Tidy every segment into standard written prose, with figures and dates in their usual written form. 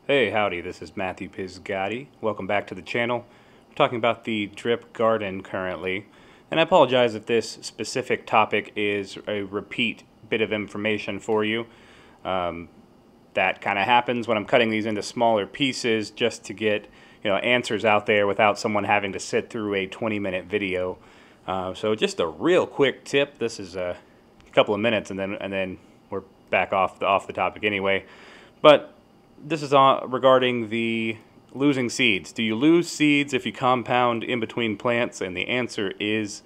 Hey, howdy, this is Matthew Pisgatti. Welcome back to the channel. We're talking about the drip garden currently, and I apologize if this specific topic is a repeat bit of information for you. That kind of happens when I'm cutting these into smaller pieces just to get answers out there without someone having to sit through a 20-minute video. So just a real quick tip. This is a couple of minutes, and then we're back off the topic anyway. But this is regarding the losing seeds. Do you lose seeds if you compound in between plants? And the answer is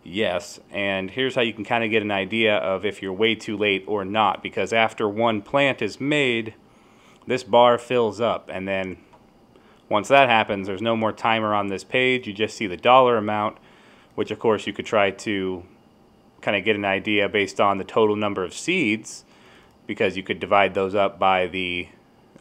yes. And here's how you can kind of get an idea of if you're way too late or not. Because after one plant is made, this bar fills up. And then once that happens, there's no more timer on this page. You just see the dollar amount, which of course you could try to kind of get an idea based on the total number of seeds, because you could divide those up by the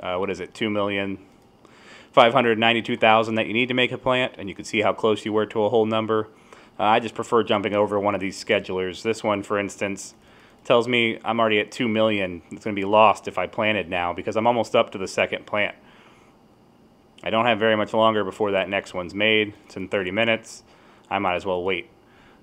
2,592,000 that you need to make a plant, and you can see how close you were to a whole number. I just prefer jumping over one of these schedulers. This one, for instance, tells me I'm already at 2 million. It's going to be lost if I planted now because I'm almost up to the second plant. I don't have very much longer before that next one's made. It's in 30 minutes. I might as well wait.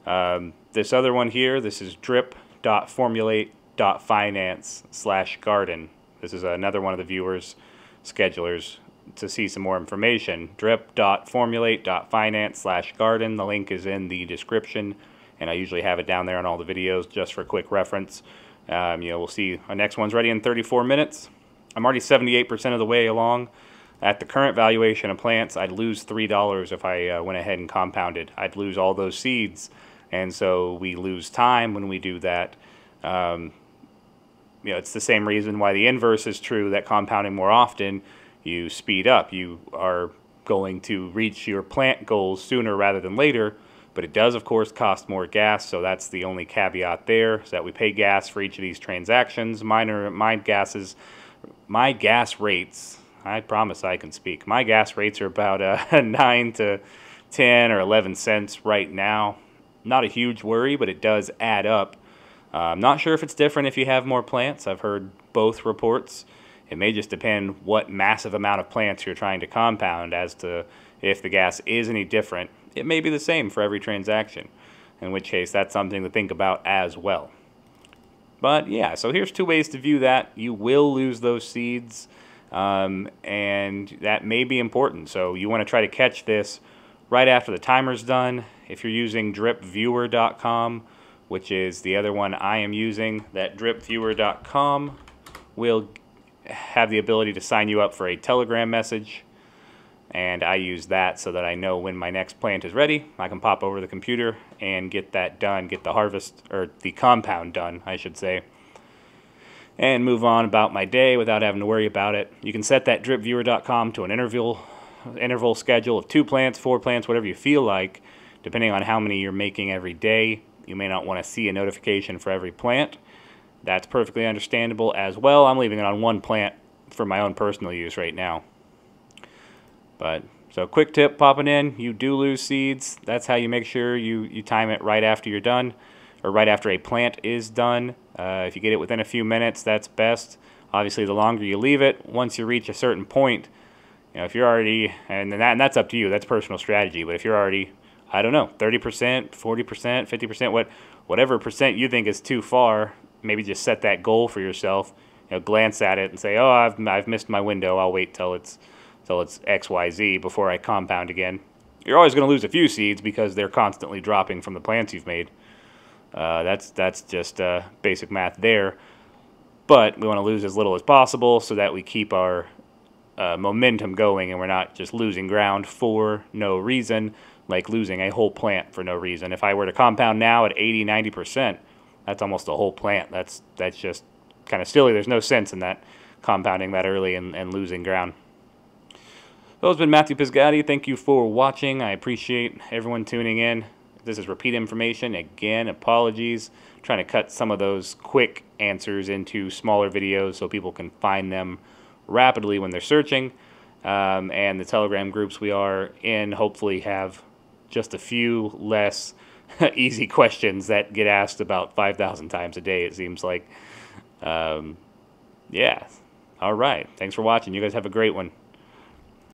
This other one here, this is drip.formulate.finance/garden. This is another one of the viewers' schedulers to see some more information. drip.formulate.finance/garden. The link is in the description, and I usually have it down there on all the videos just for quick reference. We'll see our next one's ready in 34 minutes. I'm already 78% of the way along. At the current valuation of plants, I'd lose $3 if I went ahead and compounded. I'd lose all those seeds, and so we lose time when we do that. It's the same reason why the inverse is true, that compounding more often, you speed up. You are going to reach your plant goals sooner rather than later, but it does, of course, cost more gas, so that's the only caveat there, is that we pay gas for each of these transactions. My gas rates, I promise I can speak, my gas rates are about 9 to 10 or 11 cents right now. Not a huge worry, but it does add up. I'm not sure if it's different if you have more plants. I've heard both reports. It may just depend what massive amount of plants you're trying to compound as to if the gas is any different. It may be the same for every transaction, in which case that's something to think about as well. But yeah, so here's two ways to view that. You will lose those seeds, and that may be important. So you want to try to catch this right after the timer's done. If you're using dripviewer.com, which is the other one I am using, that dripviewer.com will have the ability to sign you up for a Telegram message, and I use that so that I know when my next plant is ready. I can pop over the computer and get that done, get the harvest, or the compound done, I should say, and move on about my day without having to worry about it. You can set that dripviewer.com to an interval schedule of 2 plants, 4 plants, whatever you feel like, depending on how many you're making every day. You may not want to see a notification for every plant. That's perfectly understandable as well. I'm leaving it on 1 plant for my own personal use right now. But so quick tip popping in, you do lose seeds. That's how you make sure you time it right after you're done, or right after a plant is done. If you get it within a few minutes, that's best. Obviously, the longer you leave it, once you reach a certain point, if you're already, and that's up to you, that's personal strategy, but if you're already, I don't know, 30%, 40%, 50%, whatever percent you think is too far, maybe just set that goal for yourself. Glance at it and say, oh, I've missed my window. I'll wait till it's XYZ before I compound again. You're always going to lose a few seeds because they're constantly dropping from the plants you've made. That's just basic math there. But we want to lose as little as possible so that we keep our momentum going and we're not just losing ground for no reason, like losing a whole plant for no reason. If I were to compound now at 80-90%, that's almost a whole plant. That's just kind of silly. There's no sense in that, compounding that early and losing ground. So it's been Matthew Pisgatti. Thank you for watching. I appreciate everyone tuning in. This is repeat information. Again, apologies. I'm trying to cut some of those quick answers into smaller videos so people can find them rapidly when they're searching. And the Telegram groups we are in hopefully have just a few less easy questions that get asked about 5,000 times a day, it seems like. Yeah. All right. Thanks for watching. You guys have a great one.